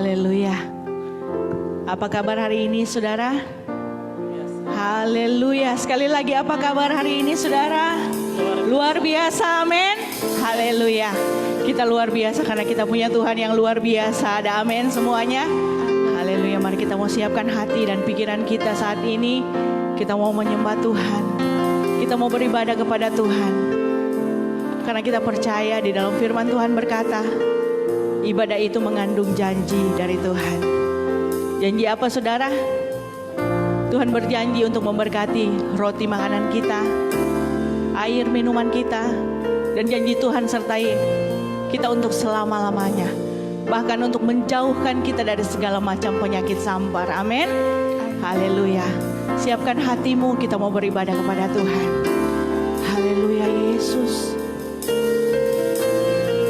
Haleluya. Apa kabar hari ini saudara? Haleluya. Sekali lagi, apa kabar hari ini saudara? Luar biasa, amin. Haleluya. Kita luar biasa karena kita punya Tuhan yang luar biasa. Ada amin semuanya. Haleluya. Mari kita mau siapkan hati dan pikiran kita saat ini. Kita mau menyembah Tuhan. Kita mau beribadah kepada Tuhan. Karena kita percaya di dalam firman Tuhan berkata, ibadah itu mengandung janji dari Tuhan. Janji apa saudara? Tuhan berjanji untuk memberkati roti makanan kita, air minuman kita, dan janji Tuhan sertai kita untuk selama-lamanya. Bahkan untuk menjauhkan kita dari segala macam penyakit sampar. Amin. Haleluya. Siapkan hatimu, kita mau beribadah kepada Tuhan. Haleluya Yesus.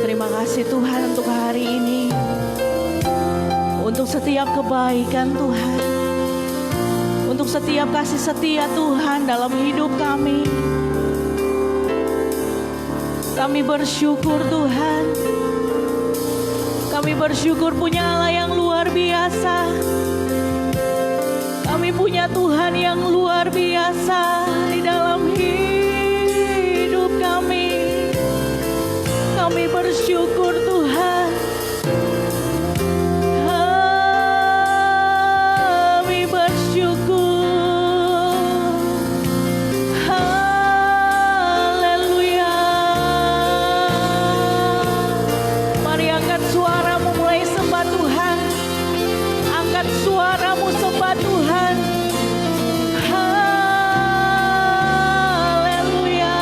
Terima kasih Tuhan untuk hari ini. Untuk setiap kebaikan Tuhan. Untuk setiap kasih setia Tuhan dalam hidup kami. Kami bersyukur Tuhan. Kami bersyukur punya Allah yang luar biasa. Kami punya Tuhan yang luar biasa di dalam hidup kami. Kami bersyukur Tuhan. Kami bersyukur. Haleluya. Mari angkat suaramu, mulai sembah Tuhan. Angkat suaramu, sembah Tuhan. Haleluya.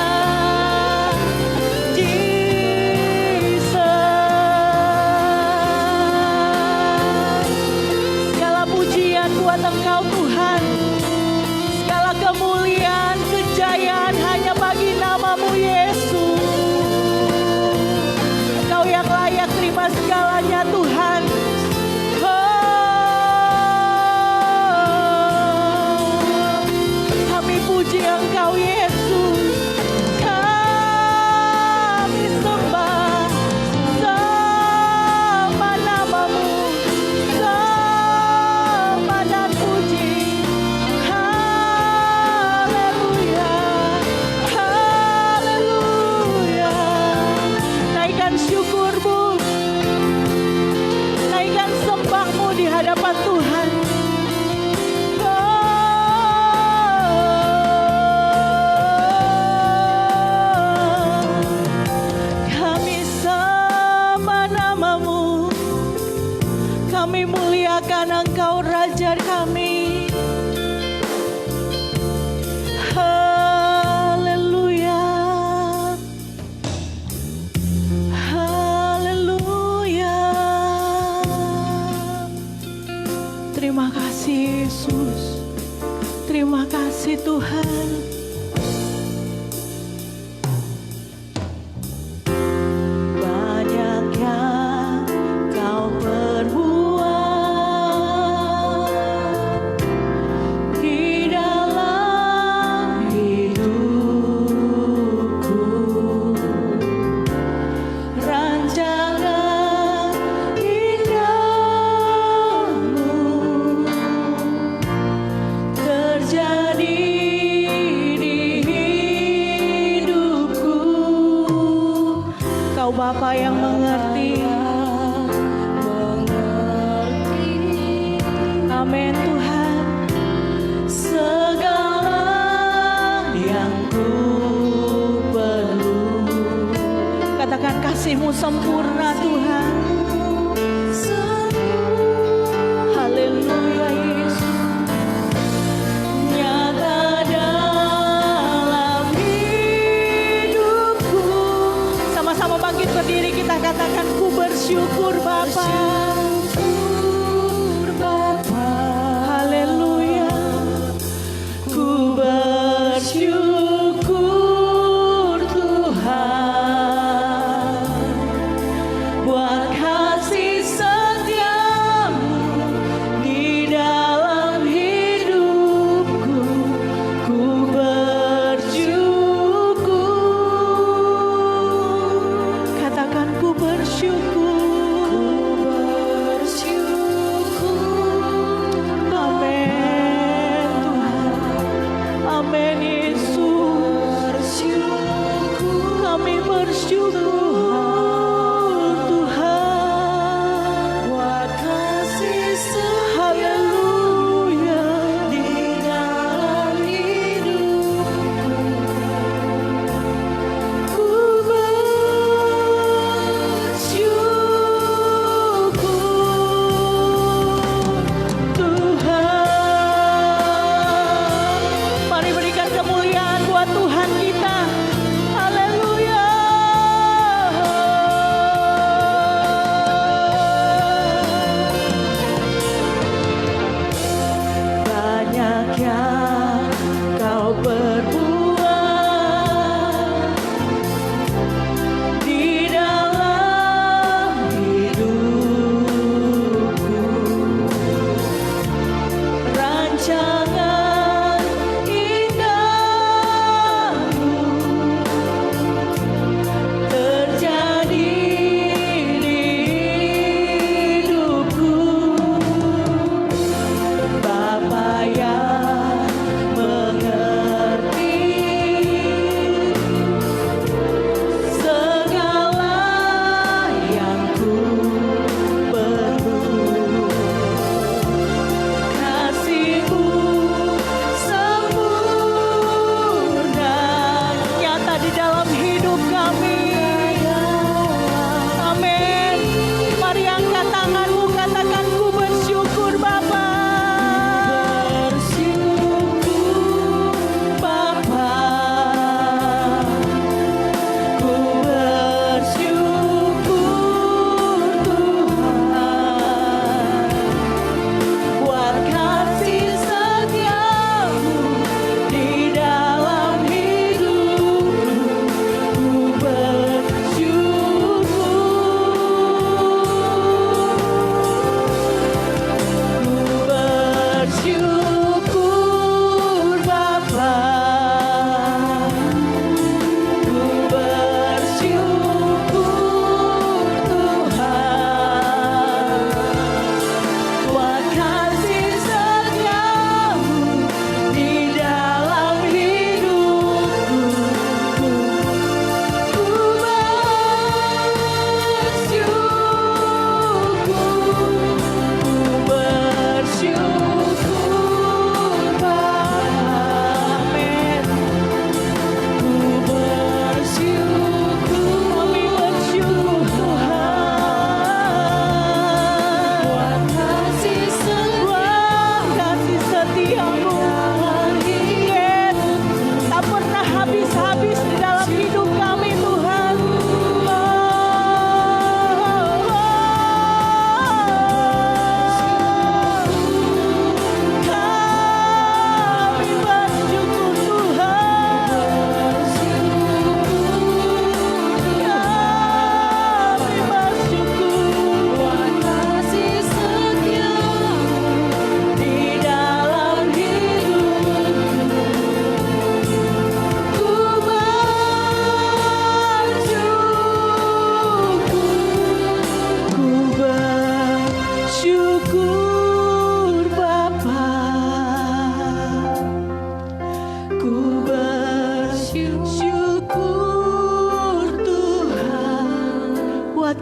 Segala pujian buat Engkau Tuhan. Segala kemuliaan, kejayaan hanya bagi nama-Mu Yesus. Engkau yang layak terima segalanya Tuhan. Kami puji Engkau Yesus. Kami sembah nama-Mu. Sembah dan puji. Haleluya. Haleluya. Naikkan syukurmu. Naikkan sembahmu di hadapan Tuhan. Kami sembah nama-Mu. Kami muliakan Engkau Raja kami. Haleluya. Haleluya. Terima kasih Yesus. Terima kasih Tuhan. Banyak yang Kau perbuat di dalam hidupku. Rancangan indahmu terjadi di hidupku. Kau Bapa yang mengerti. Amin Tuhan. Segala yang ku perlu. Katakan kasih-Mu sempurna Tuhan. Haleluya Yesus. Nyata dalam hidupku. Sama-sama bangkit berdiri, kita katakan ku bersyukur Bapa. Haleluya. Ku bersyukur Tuhan buat kasih setiamu di dalam hidupku. Ku bersyukur. Katakan ku bersyukur.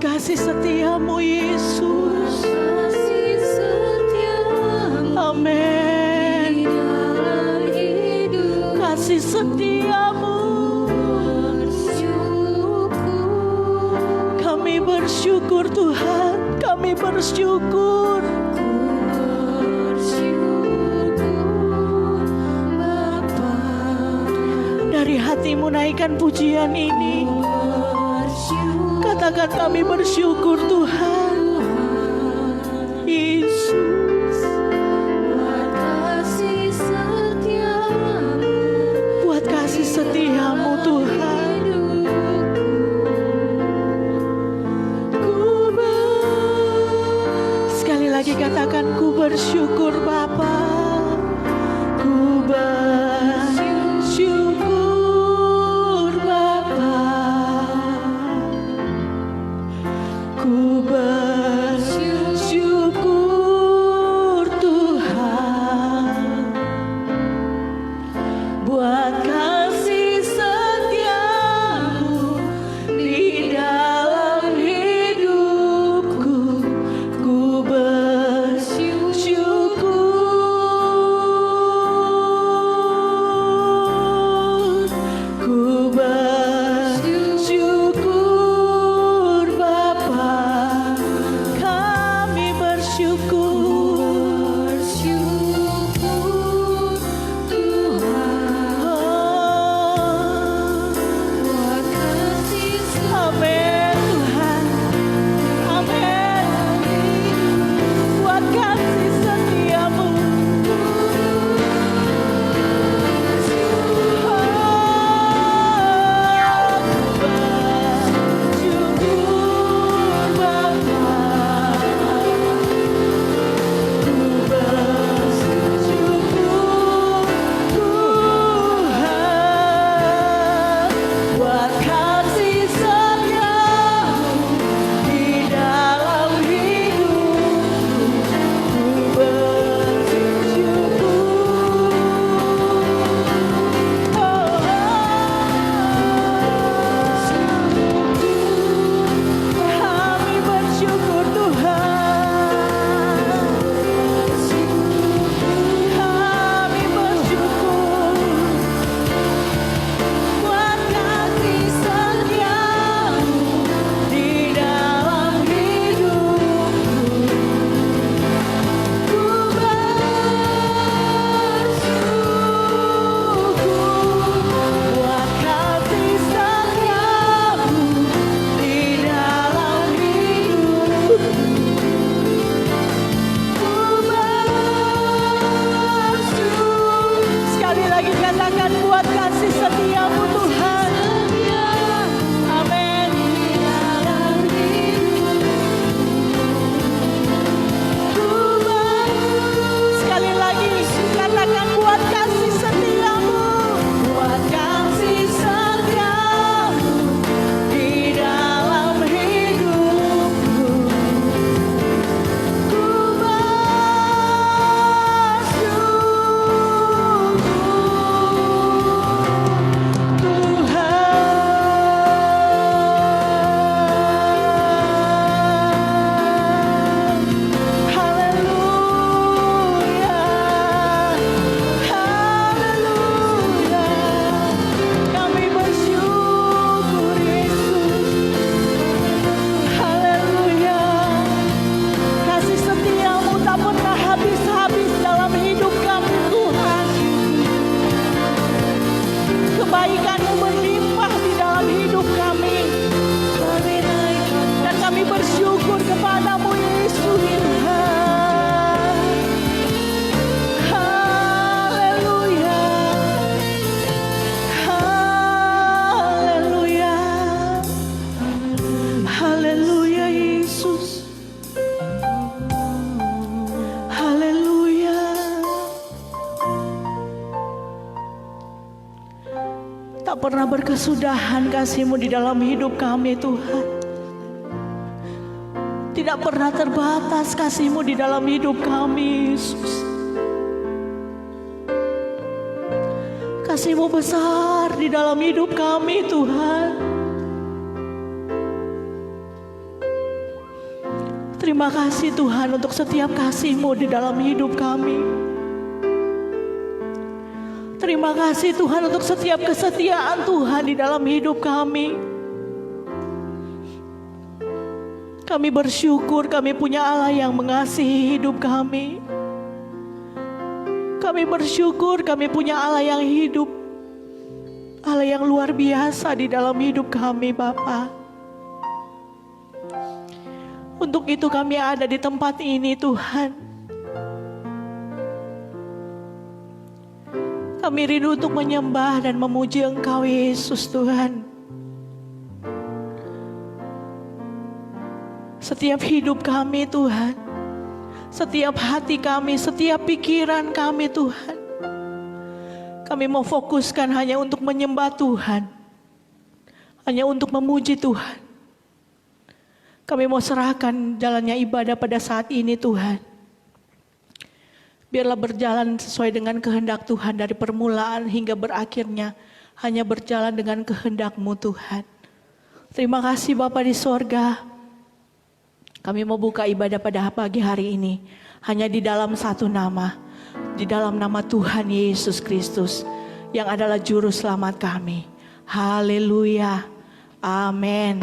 kasih setiamu Yesus. Amin. Kasih setiamu. Kami bersyukur Tuhan, kami bersyukur. Dari hatimu naikkan pujian ini. Katakan kami bersyukur Tuhan. Yesus, buat kasih setiamu Tuhan. Sekali lagi katakan ku bersyukur Bapa. Ku bersyukur Bapa. Ku bersyukur pernah berkesudahan kasih-Mu di dalam hidup kami Tuhan. Tidak pernah terbatas kasih-Mu di dalam hidup kami Yesus. Kasih-Mu besar di dalam hidup kami Tuhan. Terima kasih Tuhan untuk setiap kasih-Mu di dalam hidup kami. Terima kasih Tuhan untuk setiap kesetiaan Tuhan di dalam hidup kami. Kami bersyukur kami punya Allah yang mengasihi hidup kami. Kami bersyukur kami punya Allah yang hidup. Allah yang luar biasa di dalam hidup kami Bapa. Untuk itu kami ada di tempat ini Tuhan. Kami rindu untuk menyembah dan memuji Engkau Yesus Tuhan. Setiap hidup kami Tuhan, setiap hati kami, setiap pikiran kami Tuhan, kami mau fokuskan hanya untuk menyembah Tuhan, hanya untuk memuji Tuhan. Kami mau serahkan jalannya ibadah pada saat ini Tuhan. Biarlah berjalan sesuai dengan kehendak Tuhan dari permulaan hingga berakhirnya hanya berjalan dengan kehendak-Mu Tuhan. Terima kasih Bapa di sorga. Kami mau buka ibadah pada pagi hari ini hanya di dalam satu nama. Di dalam nama Tuhan Yesus Kristus yang adalah juru selamat kami. Haleluya. Amin.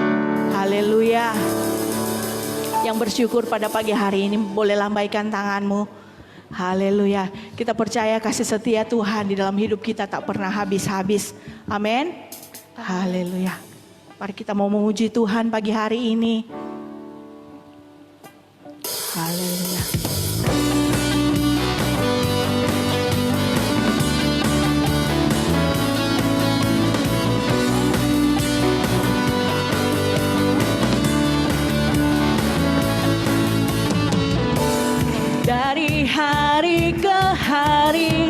Haleluya. Yang bersyukur pada pagi hari ini boleh lambaikan tanganmu. Haleluya. Kita percaya kasih setia Tuhan di dalam hidup kita tak pernah habis-habis. Amin. Haleluya. Mari kita mau memuji Tuhan pagi hari ini. Haleluya. Dari hari ke hari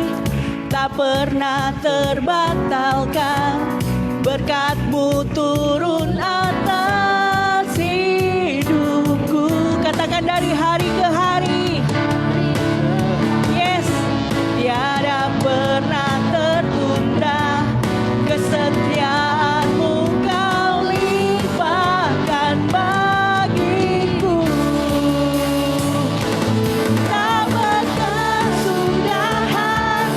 tak pernah terbatalkan, berkat-Mu turun atas hidupku. Katakan dari hari ke hari. Yes, tiada pernah tertunda, kesetiaan-Mu Kau limpahkan bagiku. Tak berkesudahan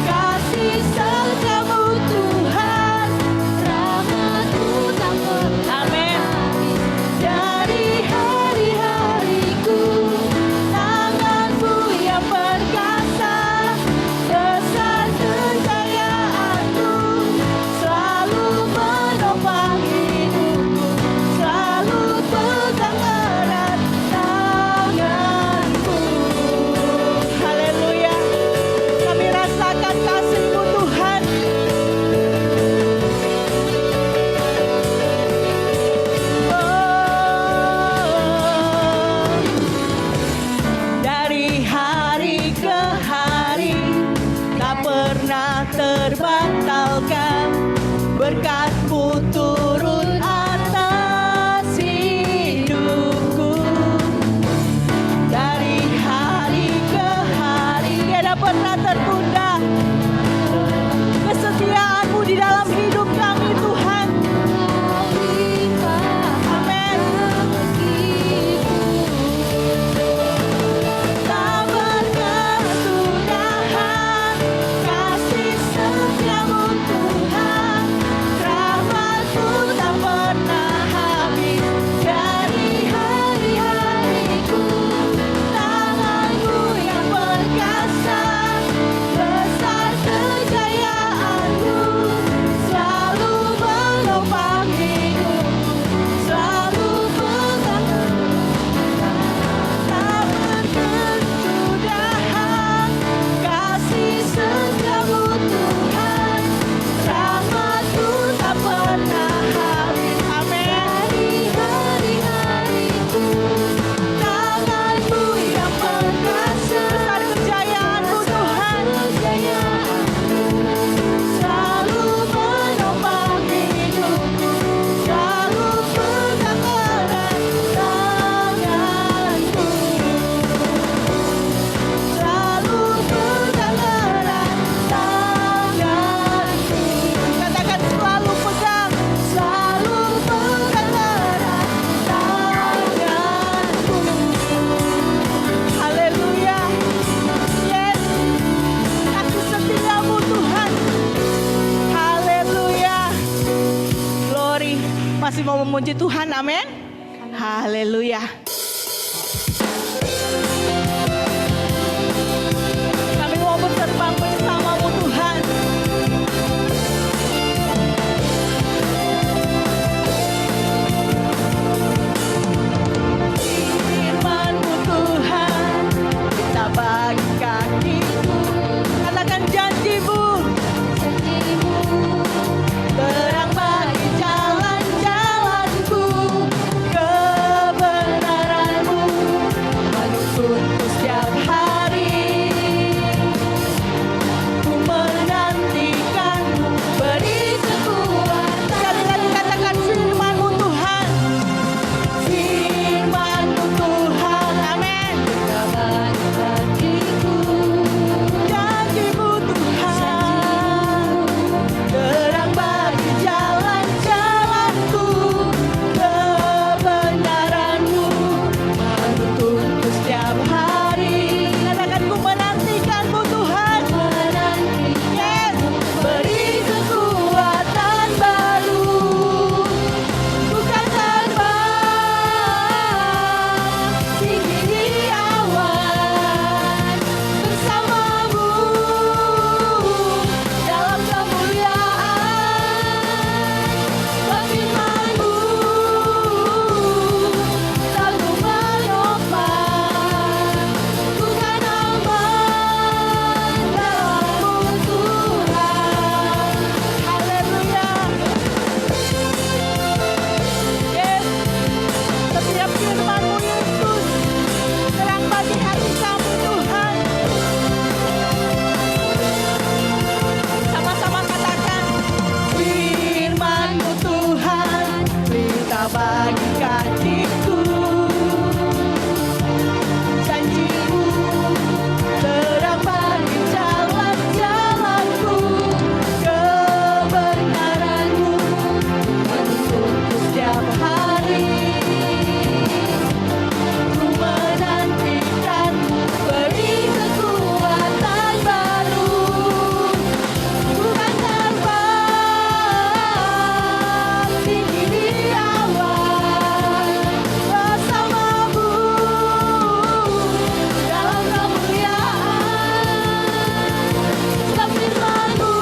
kasih setiamu Tuhan, rahmat-Mu tak Masih mau memuji Tuhan, amin. Haleluya. Kami mau berterbang bersamamu Tuhan. Firman-Mu Tuhan, kita bagi kakiku. Katakan janji-Mu, terang bagi jalan-jalanku, kebenaran-Mu menuntunku setiap hari. Ku menantikan-Mu, beri kekuatan. Sekali lagi katakan firman-Mu Tuhan, firman-Mu Tuhan, amin. Janji-Mu Tuhan, terang bagi jalan-jalanku, kebenaran-Mu menuntunku setiap hari. Katakan ku menantikan-Mu Tuhan, yes. Beri kekuatan baru, bukan terbang tinggi di awan bersama-Mu dalam kemuliaan. Firman-Mu selalu menopang, bukan aman dalam-Mu Tuhan. Haleluya. Yes. Setiap firman-Mu Yesus terang bagi hati kami Tuhan. Sama-sama katakan, firman-Mu Tuhan, berita bagi kakiku. Janji-Mu, terang bagi jalan-jalanku, kebenaran-Mu menuntunku setiap hari. Ku menantikan-Mu, beri kekuatan baru, bukan terbang tinggi di awan bersama-Mu dalam kemuliaan. Sebab firman-Mu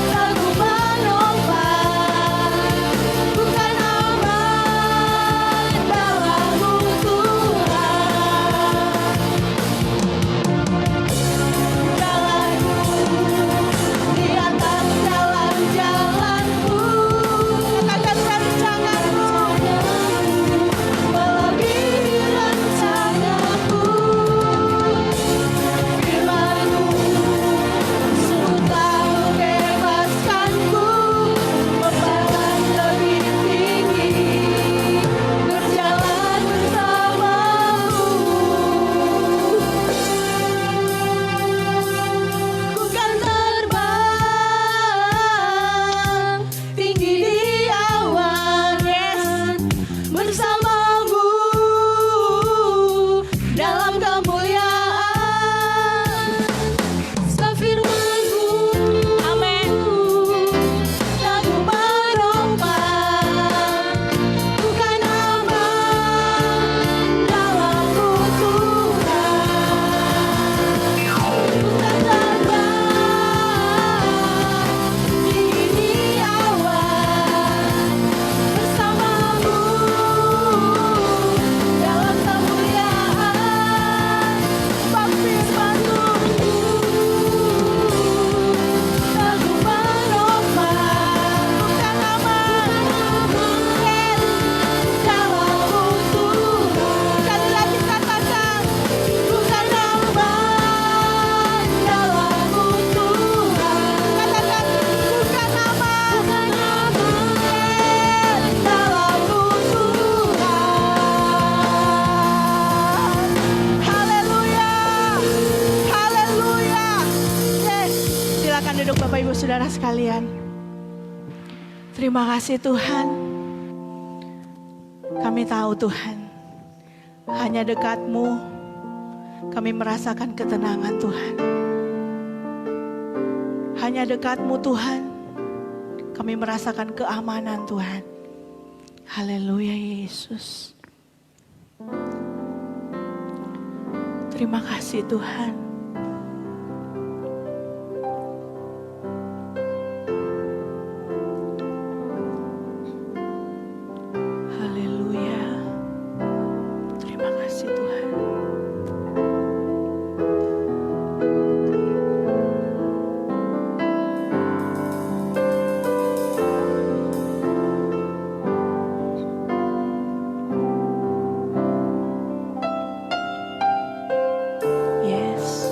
selalu menopang, bukan aman dalam-Mu Tuhan. Jalanku di atas jalan-jalanku, katakan rancangan-Mu melebihi rencanaku. Firman-Mu sungguh telah membebaskanku, membawa lebih tinggi, berjalan bersama-Mu. Bukan terbang tinggi di awan, yes, bersama-Mu dalam kemuliaan. Sebab firman-Mu, amin, selalu menopang, bukan aman dalam-Mu Tuhan. Bukan terbang tinggi di awan bersama-Mu dalam kemuliaan. Sebab firman-Mu selalu menopang, bukan aman, yes, dalam-Mu Tuhan. Sekali lagi katakan, bukan aman dalam-Mu Tuhan. Katakan, bukan aman, yes, dalam-Mu Tuhan. Haleluya, haleluya. Yes, silakan duduk Bapak Ibu Saudara sekalian. Terima kasih Tuhan. Kami tahu Tuhan, hanya dekat-Mu kami merasakan ketenangan Tuhan. Hanya dekat-Mu Tuhan Kami merasakan keamanan Tuhan. Haleluya Yesus. Terima kasih Tuhan. Haleluya. Terima kasih Tuhan. Yes.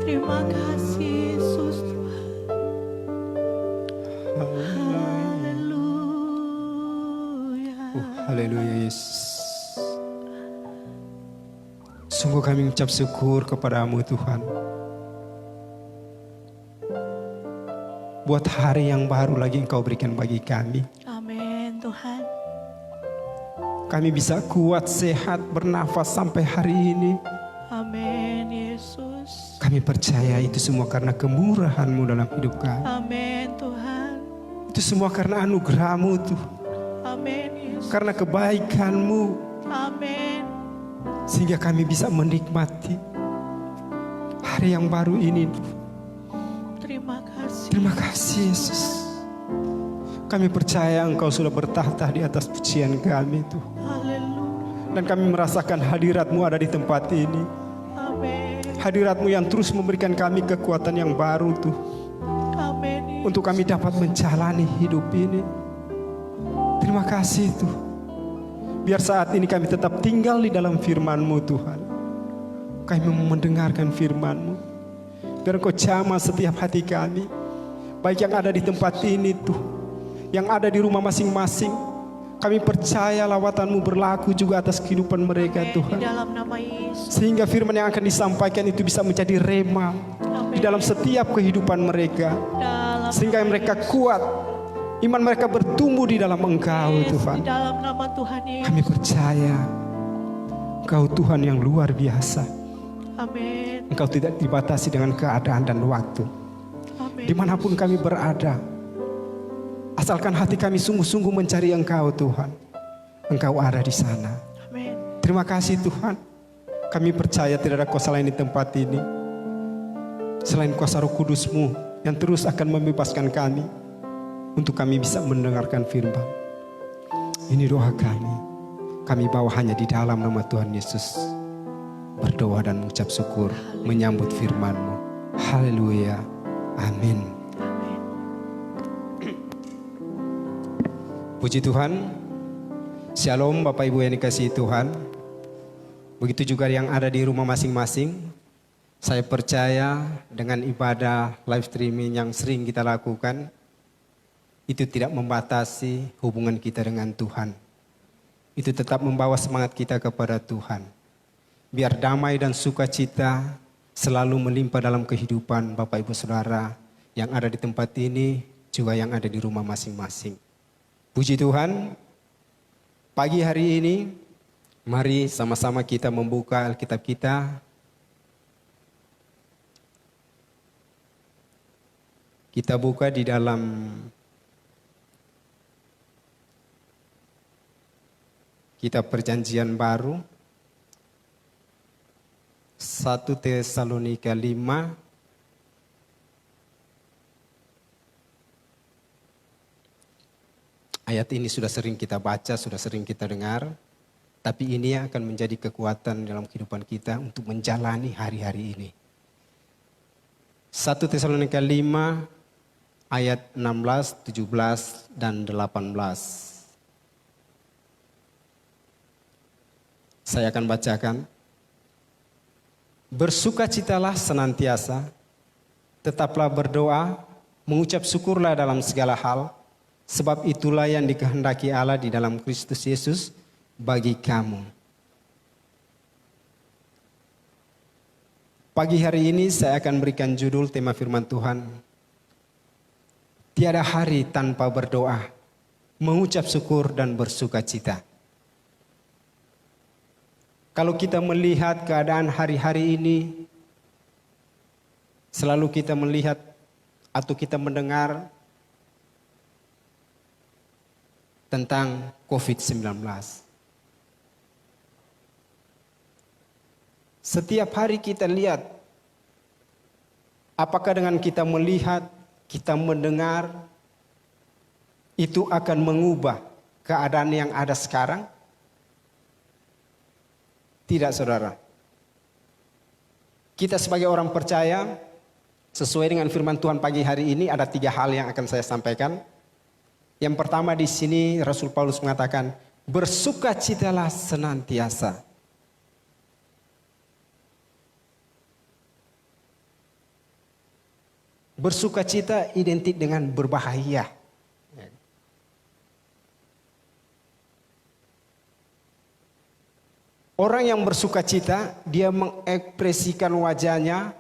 Terima kasih Yesus. Haleluya. Haleluya Yesus. Sungguh kami mengucap syukur kepadamu Tuhan. Buat hari yang baru lagi Engkau berikan bagi kami. Amin Tuhan. Kami bisa kuat, sehat, bernafas sampai hari ini. Amin Yesus. Kami percaya itu semua karena kemurahan-Mu dalam hidup kami. Amin Tuhan. Itu semua karena anugerah-Mu Tuhan. Amin Yesus. Karena kebaikan-Mu. Amin. Sehingga kami bisa menikmati hari yang baru ini Tuhan. Terima kasih. Terima kasih Yesus. Kami percaya Engkau sudah bertahta di atas pujian kami Tuhan. Haleluya. Dan kami merasakan hadirat-Mu ada di tempat ini. Amin. Hadirat-Mu yang terus memberikan kami kekuatan yang baru Tuhan. Amin. Yesus. Untuk kami dapat menjalani hidup ini. Terima kasih Tuhan. Biar saat ini kami tetap tinggal di dalam firman-Mu Tuhan. Kami mau mendengarkan firman-Mu. Biar Engkau jamah setiap hati kami. Baik yang ada di tempat ini Tuhan. Yang ada di rumah masing-masing. Kami percaya lawatan-Mu berlaku juga atas kehidupan mereka Amin. Tuhan. Di dalam nama Yesus. Sehingga firman yang akan disampaikan itu bisa menjadi rema di dalam setiap kehidupan mereka. Dalam Sehingga nama mereka Yesus. kuat. Iman mereka bertumbuh di dalam Engkau Yes, Tuhan. di dalam nama Tuhan Yesus. Kami percaya Engkau Tuhan yang luar biasa. Amin. Engkau tidak dibatasi dengan keadaan dan waktu. Amin. Dimanapun kami berada. Asalkan hati kami sungguh-sungguh mencari Engkau Tuhan. Engkau ada di sana. Amin. Terima kasih Tuhan. Kami percaya tidak ada kuasa lain di tempat ini. Selain kuasa Roh Kudus-Mu yang terus akan membebaskan kami. Untuk kami bisa mendengarkan firman. Ini doa kami. Kami bawa hanya di dalam nama Tuhan Yesus. Berdoa dan mengucap syukur. Menyambut firman-Mu. Haleluya. Amin. Amin. Puji Tuhan. Shalom Bapak Ibu yang dikasihi Tuhan. Begitu juga yang ada di rumah masing-masing. Saya percaya dengan ibadah live streaming yang sering kita lakukan, itu tidak membatasi hubungan kita dengan Tuhan. Itu tetap membawa semangat kita kepada Tuhan. Biar damai dan sukacita selalu melimpah dalam kehidupan Bapak Ibu Saudara yang ada di tempat ini, juga yang ada di rumah masing-masing. Puji Tuhan, pagi hari ini mari sama-sama kita membuka Alkitab kita. Kita buka di dalam Kitab Perjanjian Baru 1 Tesalonika 5 ayat ini sudah sering kita baca, sudah sering kita dengar, tapi ini akan menjadi kekuatan dalam kehidupan kita untuk menjalani hari-hari ini. 1 Tesalonika 5 ayat 16, 17 dan 18. Saya akan bacakan. Bersukacitalah senantiasa, tetaplah berdoa, mengucap syukurlah dalam segala hal, sebab itulah yang dikehendaki Allah di dalam Kristus Yesus bagi kamu. Pagi hari ini saya akan berikan judul tema firman Tuhan. Tiada hari tanpa berdoa, mengucap syukur dan bersukacita. Kalau kita melihat keadaan hari-hari ini, selalu kita melihat atau kita mendengar tentang COVID-19. Setiap hari kita lihat, apakah dengan kita melihat, kita mendengar, itu akan mengubah keadaan yang ada sekarang? Tidak, saudara. Kita sebagai orang percaya, sesuai dengan firman Tuhan pagi hari ini, ada 3 hal yang akan saya sampaikan. Yang pertama di sini Rasul Paulus mengatakan, bersukacitalah senantiasa. bersukacita identik dengan berbahagia. Orang yang bersukacita, dia mengekspresikan wajahnya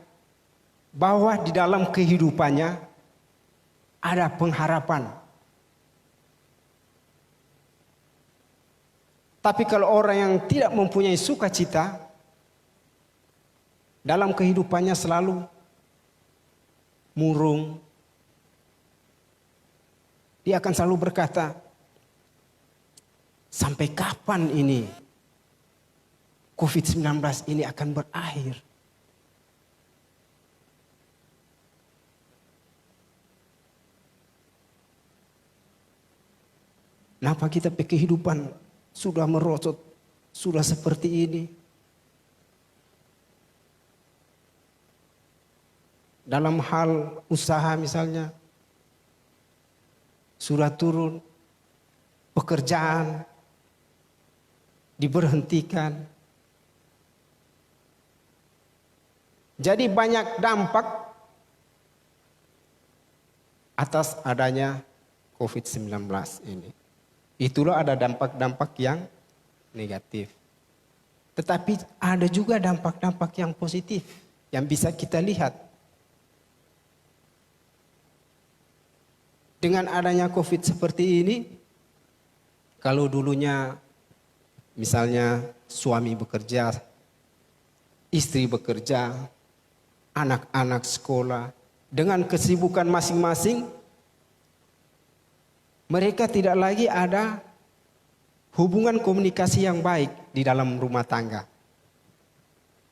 bahwa di dalam kehidupannya ada pengharapan. Tapi kalau orang yang tidak mempunyai sukacita, dalam kehidupannya selalu murung. Dia akan selalu berkata, sampai kapan ini COVID-19 ini akan berakhir? Kenapa kita kehidupan sudah merosot, sudah seperti ini? Dalam hal usaha misalnya, sudah turun, pekerjaan diberhentikan. Jadi banyak dampak atas adanya COVID-19 ini. Itulah ada dampak-dampak yang negatif. Tetapi ada juga dampak-dampak yang positif yang bisa kita lihat. Dengan adanya COVID seperti ini, kalau dulunya misalnya suami bekerja, istri bekerja, anak-anak sekolah, dengan kesibukan masing-masing, mereka tidak lagi ada hubungan komunikasi yang baik di dalam rumah tangga.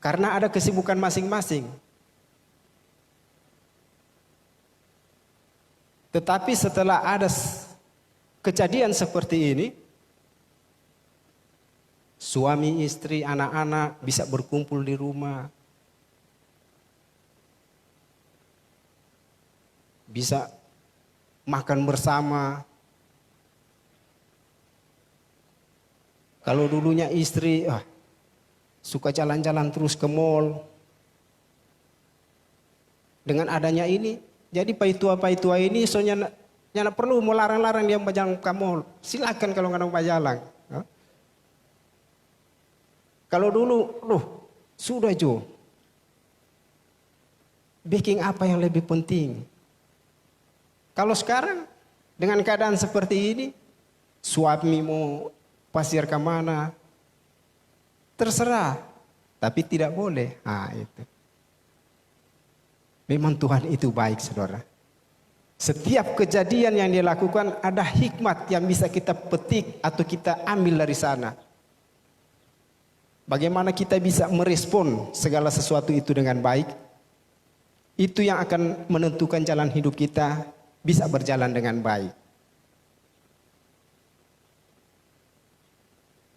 Karena ada kesibukan masing-masing. Tetapi setelah ada kejadian seperti ini, suami, istri, anak-anak bisa berkumpul di rumah. Bisa makan bersama. Kalau dulunya istri suka jalan-jalan terus ke mall. Dengan adanya ini, jadi paitua-paitua ini soalnya nyana perlu mau larang-larang dia berjalan ke mall. Silakan kalau nggak mau berjalan. Kalau dulu, sudah Jo. Bikin apa yang lebih penting? Kalau sekarang dengan keadaan seperti ini, suami mau pasir ke mana, terserah, tapi tidak boleh. Itu. Memang Tuhan itu baik, saudara. Setiap kejadian yang dia lakukan ada hikmat yang bisa kita petik atau kita ambil dari sana. Bagaimana kita bisa merespon segala sesuatu itu dengan baik, itu yang akan menentukan jalan hidup kita bisa berjalan dengan baik.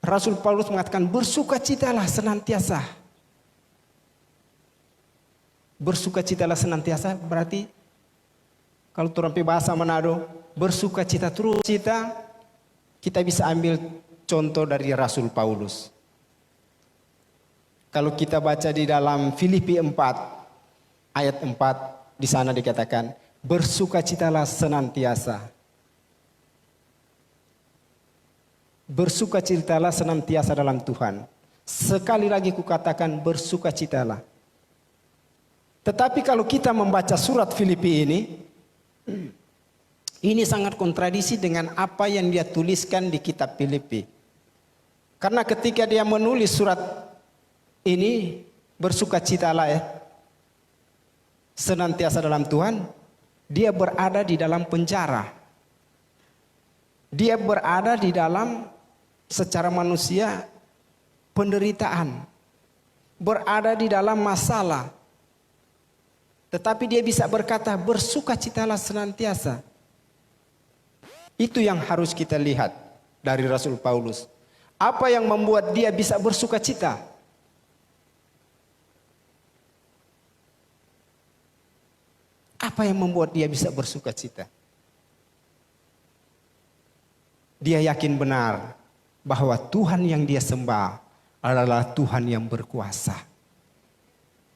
Rasul Paulus mengatakan bersukacitalah senantiasa. Bersukacitalah senantiasa berarti kalau turun bahasa Manado, bersukacita terus kita bisa ambil contoh dari Rasul Paulus. Kalau kita baca di dalam Filipi 4 ayat 4, di sana dikatakan bersukacitalah senantiasa. Bersukacitalah senantiasa dalam Tuhan. Sekali lagi kukatakan bersukacitalah. Tetapi kalau kita membaca surat Filipi ini sangat kontradiksi dengan apa yang dia tuliskan di kitab Filipi. Karena ketika dia menulis surat ini, bersukacitalah senantiasa dalam Tuhan, dia berada di dalam penjara. Dia berada di dalam secara manusia penderitaan. Berada di dalam masalah. Tetapi dia bisa berkata bersukacitalah senantiasa. Itu yang harus kita lihat dari Rasul Paulus. Apa yang membuat dia bisa bersukacita? Apa yang membuat dia bisa bersukacita? Dia yakin benar bahwa Tuhan yang dia sembah adalah Tuhan yang berkuasa.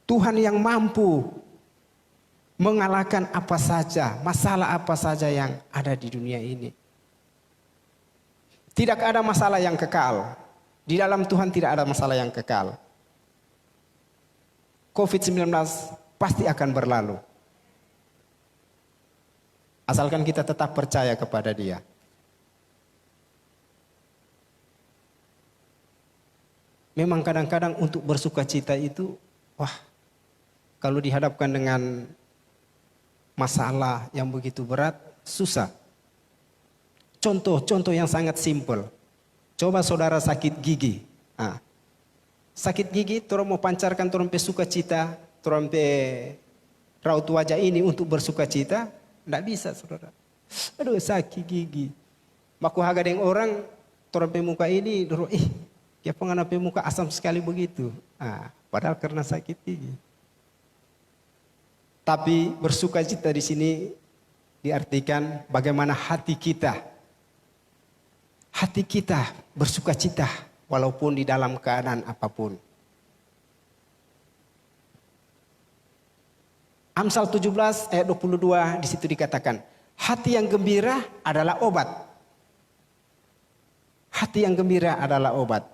Tuhan yang mampu mengalahkan apa saja, masalah apa saja yang ada di dunia ini. Tidak ada masalah yang kekal. Di dalam Tuhan tidak ada masalah yang kekal. COVID-19 pasti akan berlalu. Asalkan kita tetap percaya kepada Dia. Memang kadang-kadang untuk bersuka cita itu, kalau dihadapkan dengan masalah yang begitu berat, susah. Contoh yang sangat simpel. Coba saudara sakit gigi. Sakit gigi, orang mau pancarkan orang pe suka cita, orang pe raut wajah ini untuk bersuka cita, tidak bisa saudara. Aduh sakit gigi. Maku haga dengan orang, orang pe muka ini, ya pengen pe muka asam sekali begitu. Padahal karena sakit gigi. Tapi bersuka cita di sini diartikan bagaimana hati kita. Hati kita bersuka cita walaupun di dalam keadaan apapun. Amsal 17 ayat 22 di situ dikatakan, hati yang gembira adalah obat. Hati yang gembira adalah obat.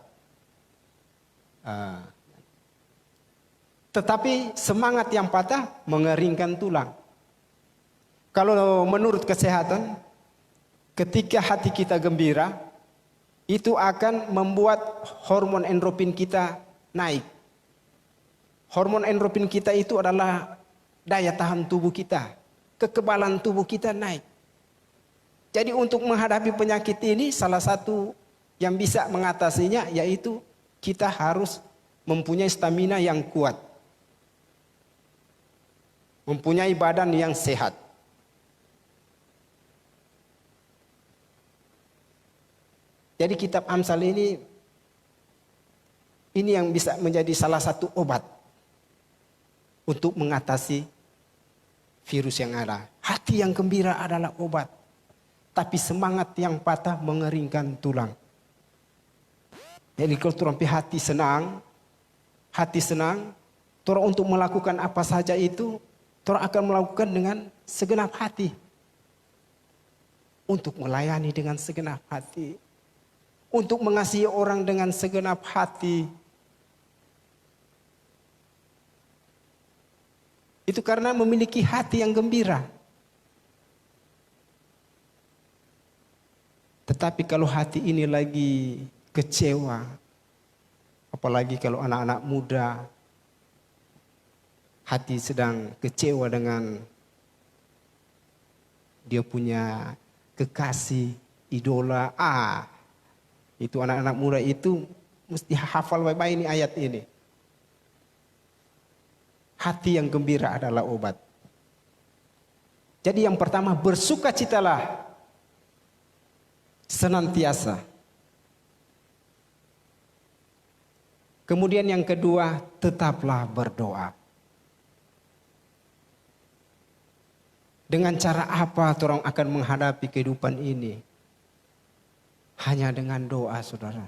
Tetapi semangat yang patah mengeringkan tulang. Kalau menurut kesehatan, ketika hati kita gembira, itu akan membuat hormon endorfin kita naik. Hormon endorfin kita itu adalah daya tahan tubuh kita. Kekebalan tubuh kita naik. Jadi untuk menghadapi penyakit ini, salah satu yang bisa mengatasinya yaitu kita harus mempunyai stamina yang kuat. Mempunyai badan yang sehat. Jadi kitab Amsal ini yang bisa menjadi salah satu obat untuk mengatasi virus yang ada. Hati yang gembira adalah obat, tapi semangat yang patah mengeringkan tulang. Jadi kalau hati senang, orang untuk melakukan apa saja itu, orang akan melakukan dengan segenap hati. Untuk melayani dengan segenap hati. Untuk mengasihi orang dengan segenap hati. Itu karena memiliki hati yang gembira. Tetapi kalau hati ini lagi kecewa, apalagi kalau anak-anak muda, hati sedang kecewa dengan dia punya kekasih, idola, itu anak-anak muda itu mesti hafal baik-baik ini ayat ini. Hati yang gembira adalah obat. Jadi yang pertama, bersukacitalah senantiasa. Kemudian yang kedua, tetaplah berdoa. Dengan cara apa orang akan menghadapi kehidupan ini? Hanya dengan doa, saudara.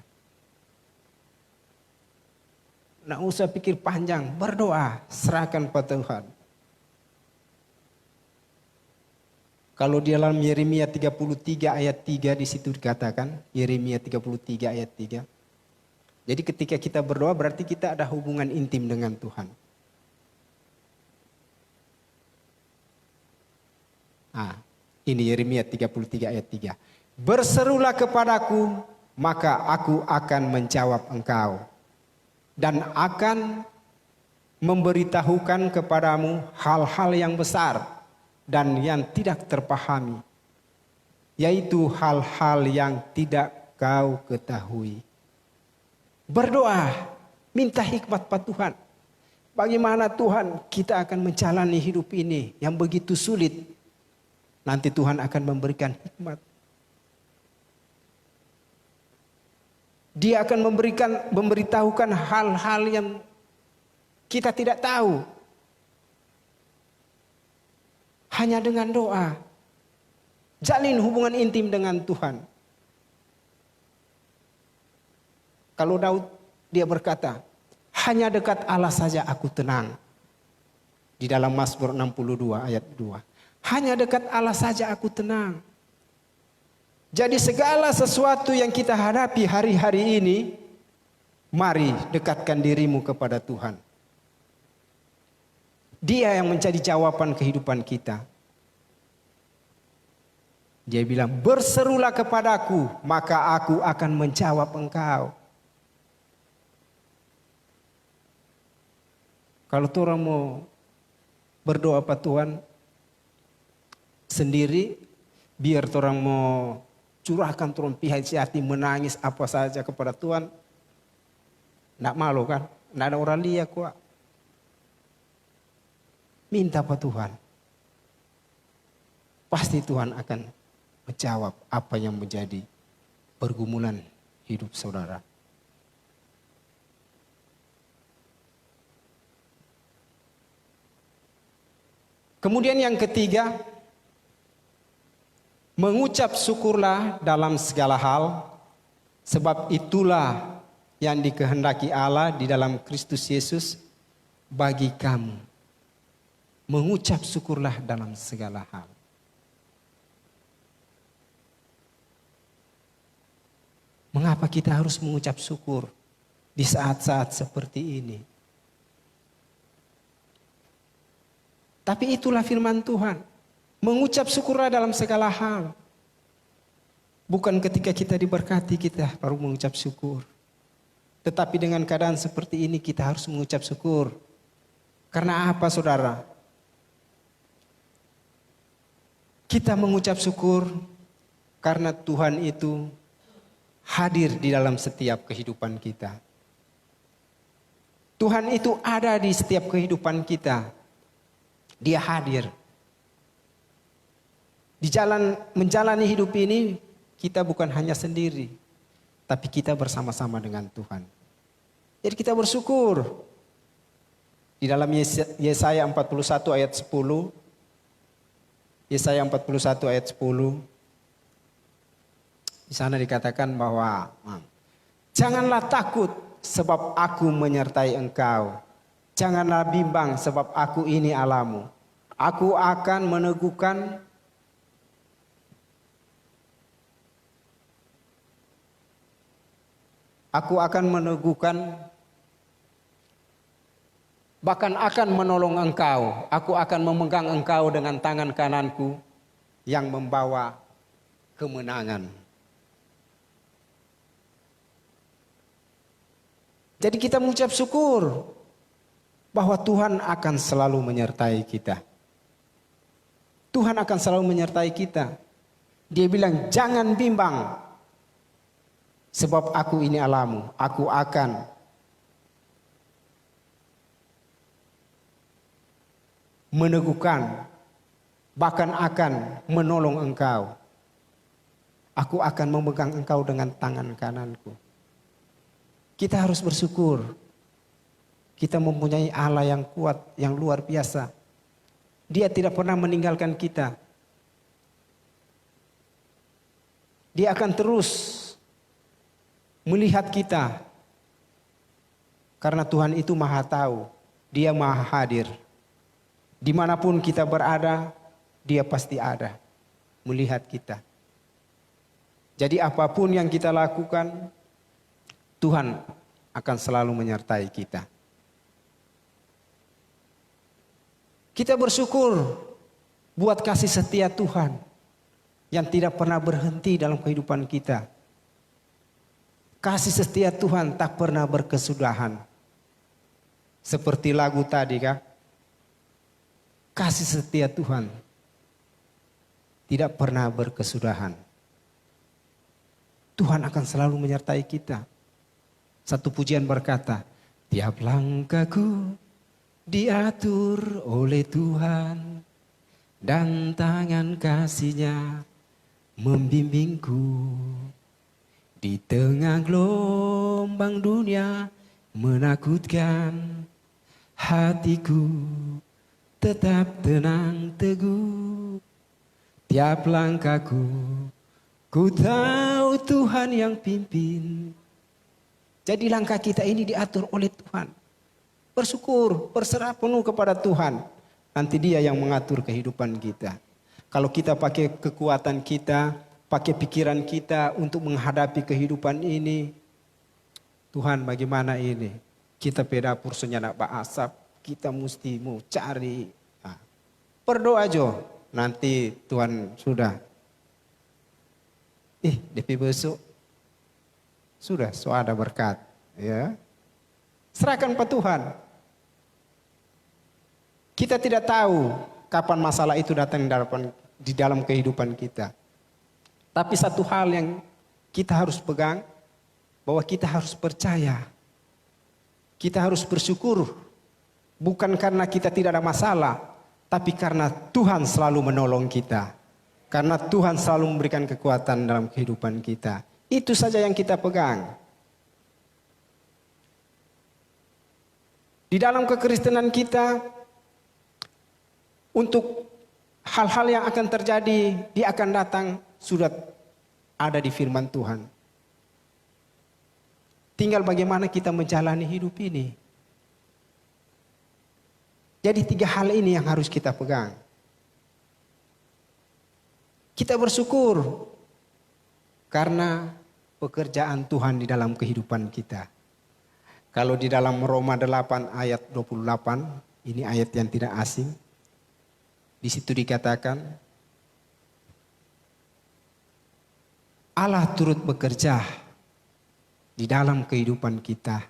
Nggak usah pikir panjang, berdoa, serahkan pada Tuhan. Kalau di dalam Yeremia 33 ayat 3 di situ dikatakan, Yeremia 33 ayat 3. Jadi ketika kita berdoa berarti kita ada hubungan intim dengan Tuhan. Ini Yeremia 33 ayat 3. Berserulah kepadaku, maka aku akan menjawab engkau. Dan akan memberitahukan kepadamu hal-hal yang besar dan yang tidak terpahami. Yaitu hal-hal yang tidak kau ketahui. Berdoa, minta hikmat pada Tuhan. Bagaimana Tuhan kita akan menjalani hidup ini yang begitu sulit. Nanti Tuhan akan memberikan hikmat. Dia akan memberitahukan hal-hal yang kita tidak tahu. Hanya dengan doa. Jalin hubungan intim dengan Tuhan. Kalau Daud dia berkata, hanya dekat Allah saja aku tenang. Di dalam Mazmur 62 ayat 2. Hanya dekat Allah saja aku tenang. Jadi segala sesuatu yang kita hadapi hari-hari ini, mari dekatkan dirimu kepada Tuhan. Dia yang menjadi jawaban kehidupan kita. Dia bilang, berserulah kepadaku, maka aku akan menjawab engkau. Kalau orang mau berdoa pada Tuhan sendiri, biar orang mau curahkan turun pihak hati, menangis apa saja kepada Tuhan, tidak malu kan? Tidak ada orang lihat kok. Minta pada Tuhan. Pasti Tuhan akan menjawab apa yang menjadi pergumulan hidup saudara. Kemudian yang ketiga, mengucap syukurlah dalam segala hal, sebab itulah yang dikehendaki Allah di dalam Kristus Yesus bagi kamu. Mengucap syukurlah dalam segala hal. Mengapa kita harus mengucap syukur di saat-saat seperti ini? Tapi itulah firman Tuhan. Mengucap syukurlah dalam segala hal. Bukan ketika kita diberkati kita baru mengucap syukur. Tetapi dengan keadaan seperti ini kita harus mengucap syukur. Karena apa saudara? Kita mengucap syukur karena Tuhan itu hadir di dalam setiap kehidupan kita. Tuhan itu ada di setiap kehidupan kita. Dia hadir. Di jalan menjalani hidup ini kita bukan hanya sendiri, tapi kita bersama-sama dengan Tuhan. Jadi kita bersyukur. Di dalam Yesaya 41 ayat 10, Yesaya 41 ayat 10, di sana dikatakan bahwa janganlah takut sebab aku menyertai engkau. Janganlah bimbang sebab aku ini Allahmu. Aku akan meneguhkan bahkan akan menolong engkau. Aku akan memegang engkau dengan tangan kananku yang membawa kemenangan. Jadi kita mengucap syukur bahwa Tuhan akan selalu menyertai kita. Tuhan akan selalu menyertai kita. Dia bilang jangan bimbang. Sebab aku ini Allahmu. Aku akan meneguhkan. Bahkan akan menolong engkau. Aku akan memegang engkau dengan tangan kananku. Kita harus bersyukur. Kita mempunyai Allah yang kuat, yang luar biasa. Dia tidak pernah meninggalkan kita. Dia akan terus melihat kita. Karena Tuhan itu maha tahu. Dia maha hadir. Dimanapun kita berada, dia pasti ada. Melihat kita. Jadi apapun yang kita lakukan, Tuhan akan selalu menyertai kita. Kita bersyukur buat kasih setia Tuhan yang tidak pernah berhenti dalam kehidupan kita. Kasih setia Tuhan tak pernah berkesudahan. Seperti lagu tadi kan. Kasih setia Tuhan tidak pernah berkesudahan. Tuhan akan selalu menyertai kita. Satu pujian berkata, tiap langkahku diatur oleh Tuhan dan tangan kasih-Nya membimbingku di tengah gelombang dunia menakutkan, hatiku tetap tenang teguh. Tiap langkahku ku tahu Tuhan yang pimpin. Jadi langkah kita ini diatur oleh Tuhan. Bersyukur, berserah penuh kepada Tuhan. Nanti dia yang mengatur kehidupan kita. Kalau kita pakai kekuatan kita, pakai pikiran kita untuk menghadapi kehidupan ini, Tuhan bagaimana ini? Kita pedapur senyanak asap, kita mesti mau cari. Nah, berdoa aja, nanti Tuhan sudah. DP besok sudah, so ada berkat. Ya, serahkan pada Tuhan. Kita tidak tahu kapan masalah itu datang di dalam kehidupan kita. Tapi satu hal yang kita harus pegang, bahwa kita harus percaya. Kita harus bersyukur. Bukan karena kita tidak ada masalah, tapi karena Tuhan selalu menolong kita. Karena Tuhan selalu memberikan kekuatan dalam kehidupan kita. Itu saja yang kita pegang. Di dalam kekristenan kita, untuk hal-hal yang akan terjadi, dia akan datang, sudah ada di firman Tuhan. Tinggal bagaimana kita menjalani hidup ini. Jadi 3 hal ini yang harus kita pegang. Kita bersyukur karena pekerjaan Tuhan di dalam kehidupan kita. Kalau di dalam Roma 8 ayat 28, ini ayat yang tidak asing. Di situ dikatakan, Allah turut bekerja di dalam kehidupan kita.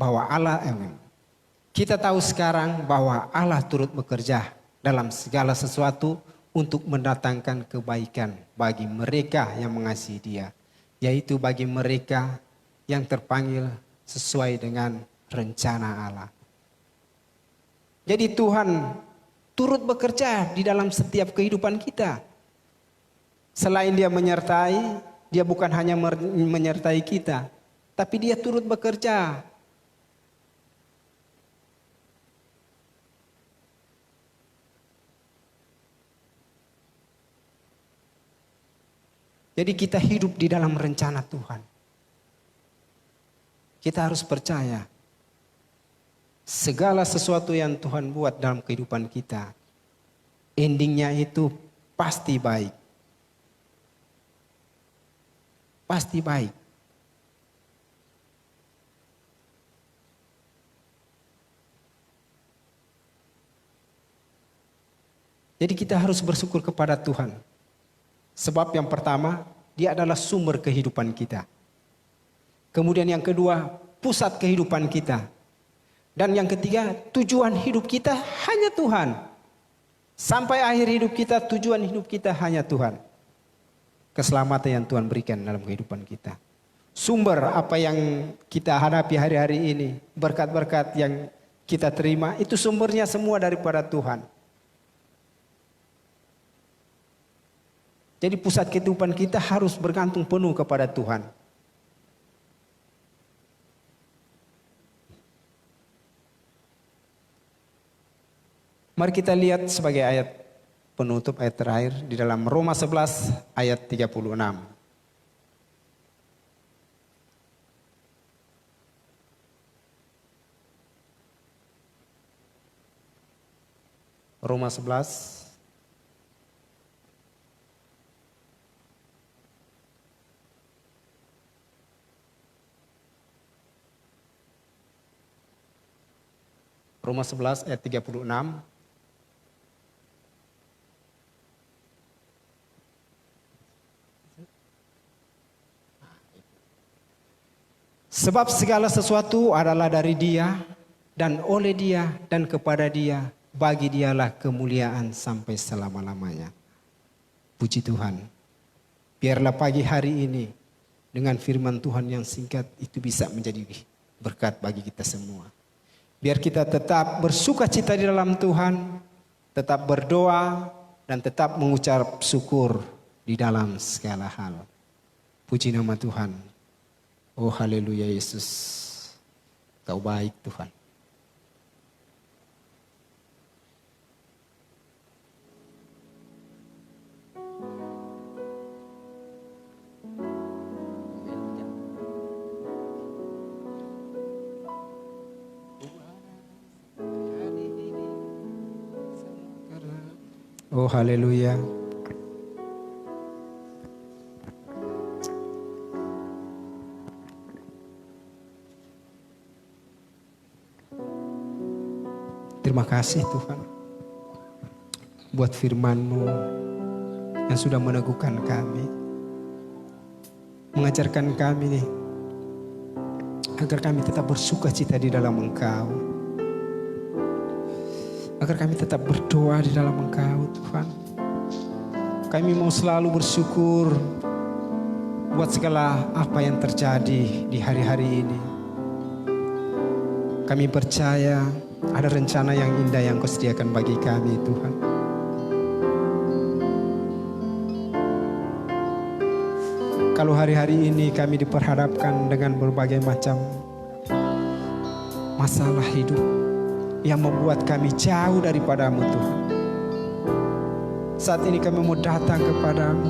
Bahwa kita tahu sekarang bahwa Allah turut bekerja dalam segala sesuatu untuk mendatangkan kebaikan bagi mereka yang mengasihi Dia. Yaitu bagi mereka yang terpanggil sesuai dengan rencana Allah. Jadi Tuhan turut bekerja di dalam setiap kehidupan kita. Selain Dia menyertai, Dia bukan hanya menyertai kita, tapi Dia turut bekerja. Jadi kita hidup di dalam rencana Tuhan. Kita harus percaya segala sesuatu yang Tuhan buat dalam kehidupan kita, endingnya itu pasti baik. Pasti baik. Jadi kita harus bersyukur kepada Tuhan. Sebab yang pertama, Dia adalah sumber kehidupan kita. Kemudian yang kedua, pusat kehidupan kita. Dan yang ketiga, tujuan hidup kita hanya Tuhan. Sampai akhir hidup kita, tujuan hidup kita hanya Tuhan. Keselamatan yang Tuhan berikan dalam kehidupan kita. Sumber apa yang kita hadapi hari-hari ini, berkat-berkat yang kita terima, itu sumbernya semua daripada Tuhan. Jadi pusat kehidupan kita harus bergantung penuh kepada Tuhan. Mari kita lihat sebagai ayat penutup, ayat terakhir di dalam Roma 11 ayat 36. Roma 11 Roma 11 ayat 36. Sebab segala sesuatu adalah dari Dia dan oleh Dia dan kepada Dia, bagi Dialah kemuliaan sampai selama-lamanya. Puji Tuhan. Biarlah pagi hari ini dengan firman Tuhan yang singkat itu bisa menjadi berkat bagi kita semua. Biar kita tetap bersukacita di dalam Tuhan, tetap berdoa, dan tetap mengucap syukur di dalam segala hal. Puji nama Tuhan. Oh haleluya Yesus. Kau baik Tuhan. Oh haleluya. Terima kasih Tuhan buat firman-Mu yang sudah meneguhkan kami, mengajarkan kami nih agar kami tetap bersuka cita di dalam Engkau, agar kami tetap berdoa di dalam Engkau Tuhan. Kami mau selalu bersyukur buat segala apa yang terjadi di hari-hari ini. Kami percaya ada rencana yang indah yang Kau sediakan bagi kami Tuhan. Kalau hari-hari ini kami diperhadapkan dengan berbagai macam masalah hidup yang membuat kami jauh daripada-Mu Tuhan. Saat ini kami mau datang kepadamu.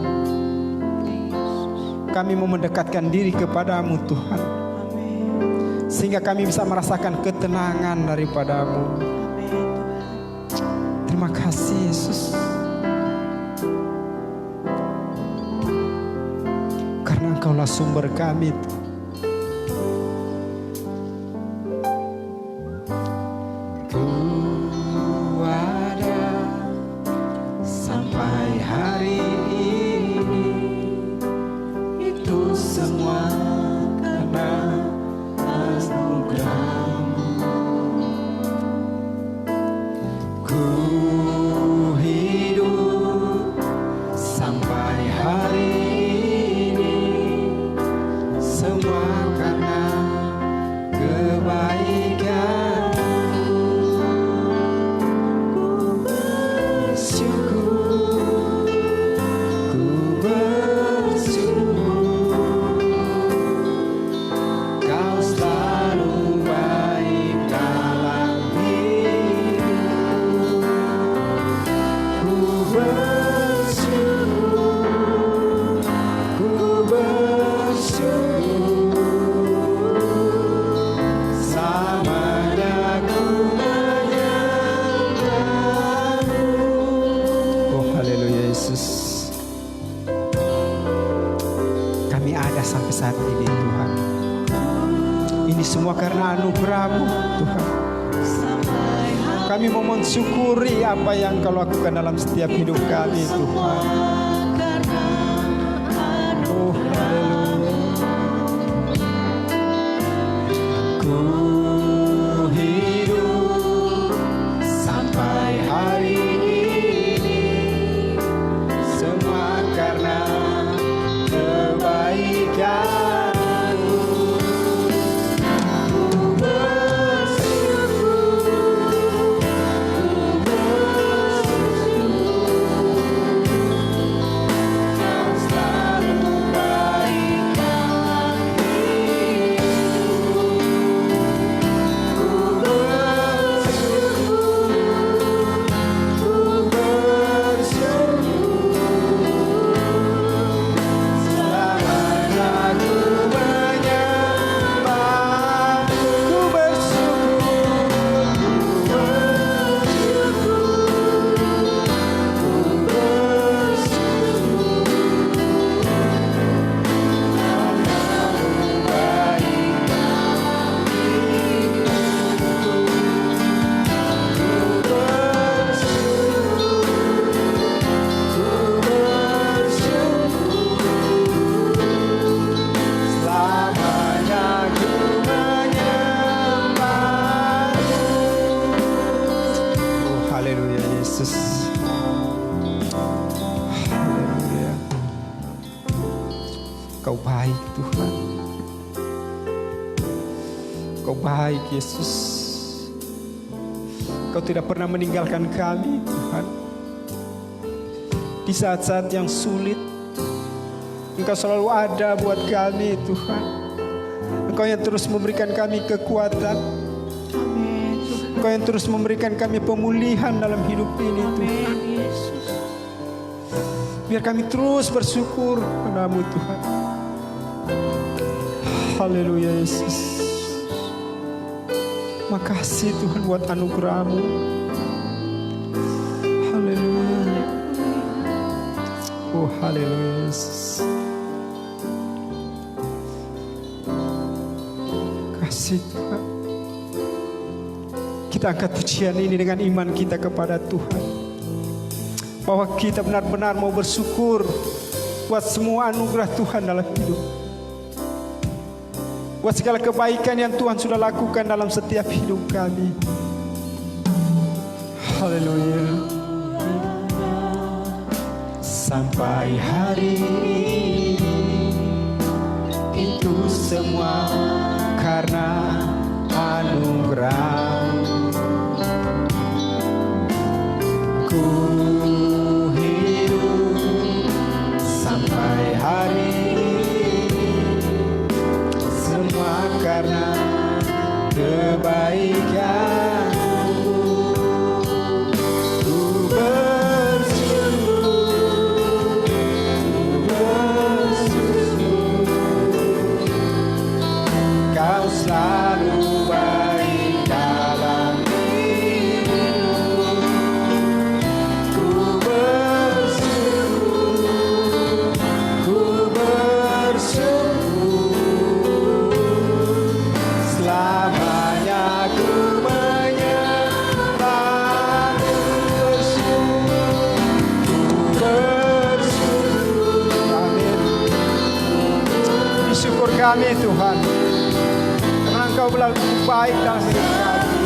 Kami mau mendekatkan diri kepadamu Tuhan. Sehingga kami bisa merasakan ketenangan daripada-Mu. Terima kasih Yesus. Karena Engkaulah sumber kami. Ku ada sampai hari ini, itu semua karena anugerah-Mu. Ku hidup sampai hari ini, semua karena kebaikan-Mu. Ku bersyukur, ku bersyukur, Kau selalu baik dalam hidupku. Ku bersyukur, ku bersyukur, selamanya ku menyembah-Mu. Oh haleluya Yesus. Kami ada sampai saat ini Tuhan. Ini semua karena anugerah-Mu Tuhan. Kami mau mensyukuri apa yang Kau lakukan dalam setiap hidup kami Tuhan. Oh haleluya. Ku hidup sampai hari ini, semua karena kebaikan-Mu. Ku bersyukur, ku bersyukur, Kau selalu baik dalam hidupku. Ku bersyukur, ku bersyukur, selamanya ku menyembah-Mu. Ku bersyukur, ku Oh, haleluya Yesus. Haleluya. Kau baik Tuhan. Kau baik Yesus. Kau tidak pernah meninggalkan kami Tuhan. Di saat-saat yang sulit, Engkau selalu ada buat kami Tuhan. Engkau yang terus memberikan kami kekuatan. Engkau yang terus memberikan kami pemulihan dalam hidup ini Tuhan. Biar kami terus bersyukur kepada-Mu Tuhan. Haleluya Yesus. Makasih Tuhan buat anugerah-Mu. Haleluya. Haleluya Yesus. Kasih Tuhan. Kita angkat pujian ini dengan iman kita kepada Tuhan. Bahwa kita benar-benar mau bersyukur buat semua anugerah Tuhan dalam hidup. Buat segala kebaikan yang Tuhan sudah lakukan dalam setiap hidup kami. Haleluya. Sampai hari ini itu semua karena anugerah. Ku hidup sampai hari ini semua karena kebaikan-Mu. Ku bersyukur, Kau selalu baik dalam hidupku. Ku bersyukur, selamanya ku menyembah. Amin. Syukur kami Tuhan, karena Engkau berlaku baik dalam hidup kami.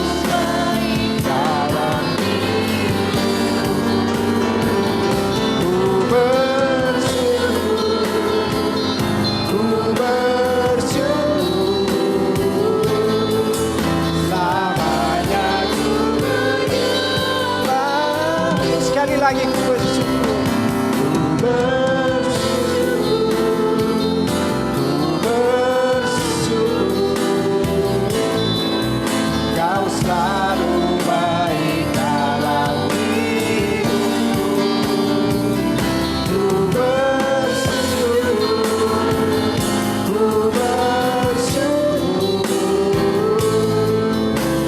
Dalam ku bersyukur, selamanya ku menyembah. Sekali lagi ku bersyukur, Kau selalu baik dalam hidupku. Ku bersyukur,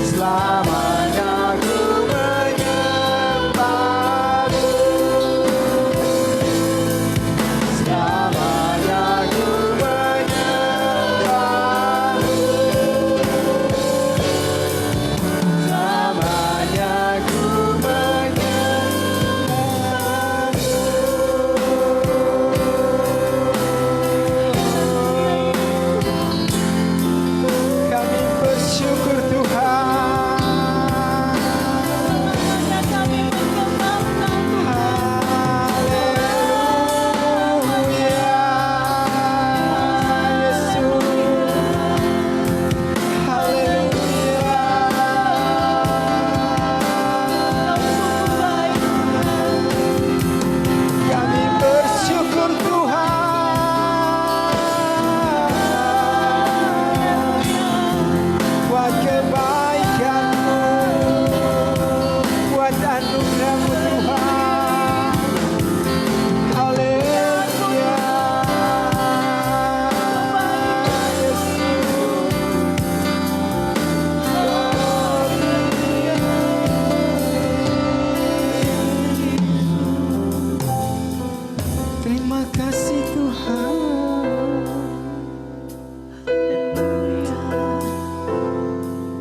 selamanya ku menyembah-Mu. Selamanya ku menyembah-Mu. Selamanya ku menyembah-Mu. Kami bersyukur Tuhan. Kami menyembahkan Haleluya Yesus. Haleluya. Kami bersyukur Tuhan buat kebaikan-Mu, buat anugerah-Mu Tuhan. Haleluya Terima kasih Tuhan.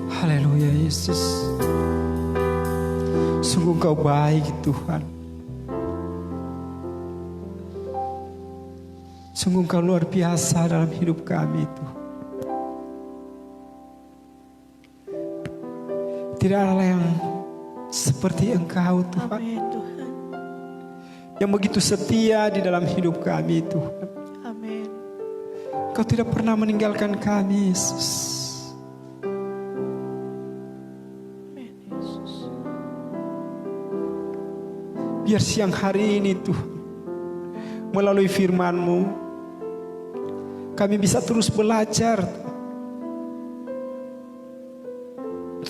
Haleluya Yesus. Sungguh Kau baik Tuhan. Sungguh Kau luar biasa dalam hidup kami Tuhan. Tidak ada yang seperti Engkau Tuhan, Amin Tuhan. yang begitu setia di dalam hidup kami Tuhan. Amin. Kau tidak pernah meninggalkan kami Yesus. Amin Yesus. Biar siang hari ini Tuhan, melalui firman-Mu, kami bisa terus belajar,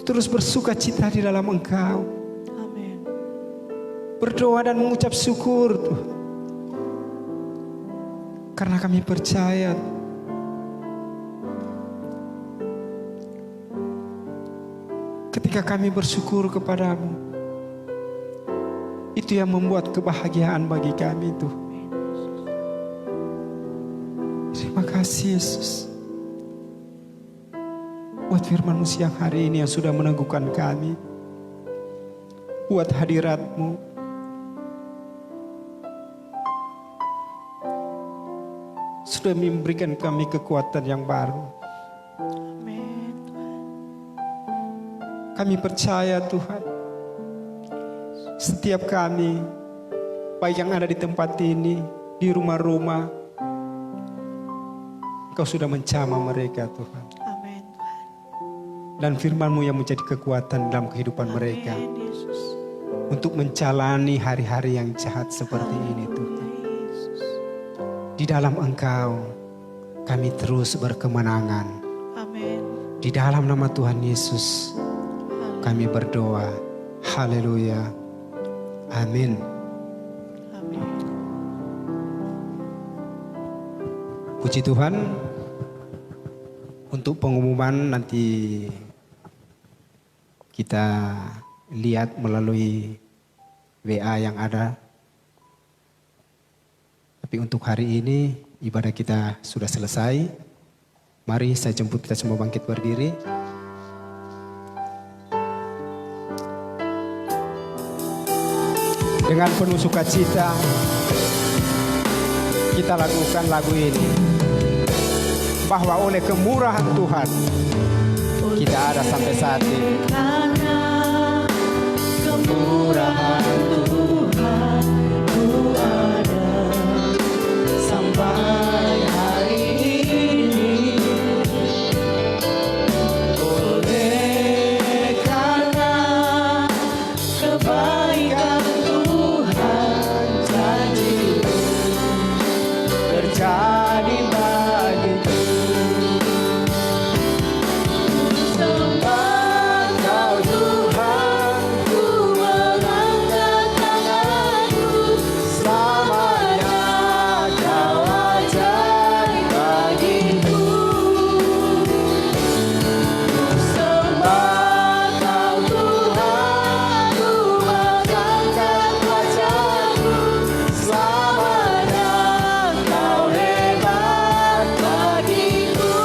terus bersuka cita di dalam Engkau, Amin. berdoa dan mengucap syukur Tuhan. Karena kami percaya ketika kami bersyukur kepadamu, itu yang membuat kebahagiaan bagi kami Tuhan. Terima kasih Yesus. Buat firman-Mu siang hari ini yang sudah meneguhkan kami. Buat hadirat-Mu. Sudah memberikan kami kekuatan yang baru. Amin. Kami percaya Tuhan. Setiap kami, baik yang ada di tempat ini, di rumah-rumah, Engkau sudah menjamah mereka Tuhan. Amin Tuhan. Dan firman-Mu yang menjadi kekuatan dalam kehidupan mereka. Amin Yesus. Untuk menjalani hari-hari yang jahat seperti ini Tuhan. Yesus. Di dalam Engkau kami terus berkemenangan. Amin. Di dalam nama Tuhan Yesus kami berdoa. Haleluya. Amin. Amin. Puji Tuhan. Untuk pengumuman nanti kita lihat melalui WA yang ada. Tapi untuk hari ini ibadah kita sudah selesai. Mari saya jemput kita semua bangkit berdiri. Dengan penuh sukacita kita lakukan lagu ini. Bahwa oleh kemurahan Tuhan kita ada sampai saat ini. Karena kemurahan Tuhan ku ada sampai hari ini. Oleh karena kebaikan Tuhan janji-Mu terjadi bagiku. Sembah Kau Tuhan, ku mengangkat tanganku. Selamanya Kau ajaib bagiku. Sembah Kau Tuhan, ku mengangkat wajahku. Selamanya Kau hebat bagiku.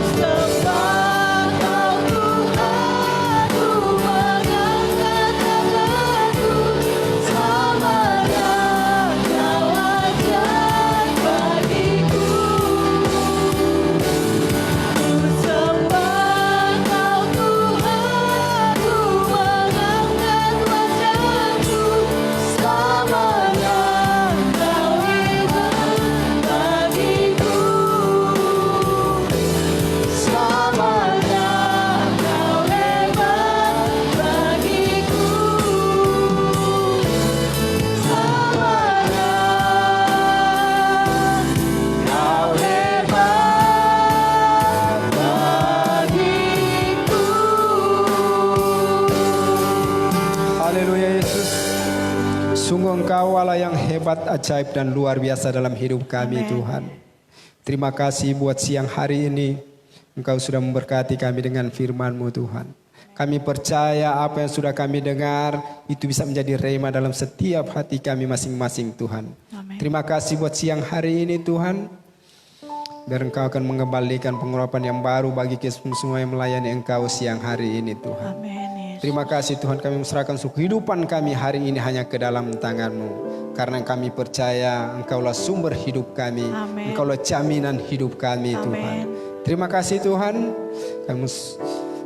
Sembah Kau Tuhan, ku mengangkat tanganku. Selamanya Kau ajaib bagiku. Sembah Kau Tuhan, ku mengangkat wajahku. Selamanya Kau hebat bagiku. Selamanya Kau hebat bagiku. Selamanya Kau hebat bagiku. Haleluya Yesus. Sungguh Engkau Allah yang hebat, ajaib dan luar biasa dalam hidup kami Tuhan. Terima kasih buat siang hari ini. Engkau sudah memberkati kami dengan firman-Mu Tuhan. Kami percaya apa yang sudah kami dengar itu bisa menjadi rema dalam setiap hati kami masing-masing Tuhan. Amin. Terima kasih buat siang hari ini Tuhan. Biar Engkau akan mengembalikan pengurapan yang baru bagi semua yang melayani Engkau siang hari ini Tuhan. Amin Yesus. Terima kasih Tuhan, kami menyerahkan kehidupan kami hari ini hanya ke dalam tangan-Mu. Karena kami percaya Engkaulah sumber hidup kami. Amin. Engkaulah jaminan hidup kami Amin. Tuhan. Terima kasih Tuhan. Kami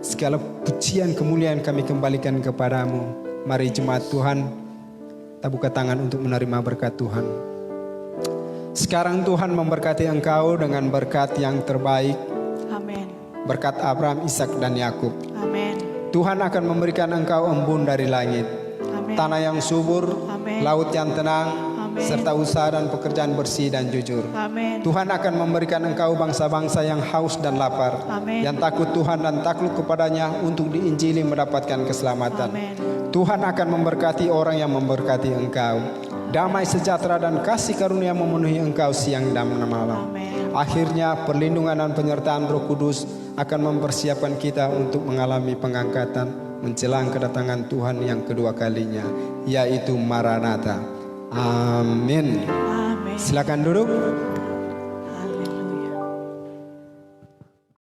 segala pujian kemuliaan kami kembalikan kepadamu. Mari jemaat Tuhan, kita buka tangan untuk menerima berkat Tuhan. Sekarang Tuhan memberkati engkau dengan berkat yang terbaik. Amin. Berkat Abraham, Ishak dan Yakub. Amin. Tuhan akan memberikan engkau embun dari langit. Amin. Tanah yang subur, Amin. laut yang tenang, Amin. serta usaha dan pekerjaan bersih dan jujur. Amin. Tuhan akan memberikan engkau bangsa-bangsa yang haus dan lapar, Amin. yang takut Tuhan dan takluk kepadanya untuk diinjili mendapatkan keselamatan. Amin. Tuhan akan memberkati orang yang memberkati engkau. Damai sejahtera dan kasih karunia memenuhi engkau siang dan malam. Amin. Akhirnya perlindungan dan penyertaan Roh Kudus akan mempersiapkan kita untuk mengalami pengangkatan menjelang kedatangan Tuhan yang kedua kalinya, yaitu Maranatha. Amin. Amin. Silakan duduk.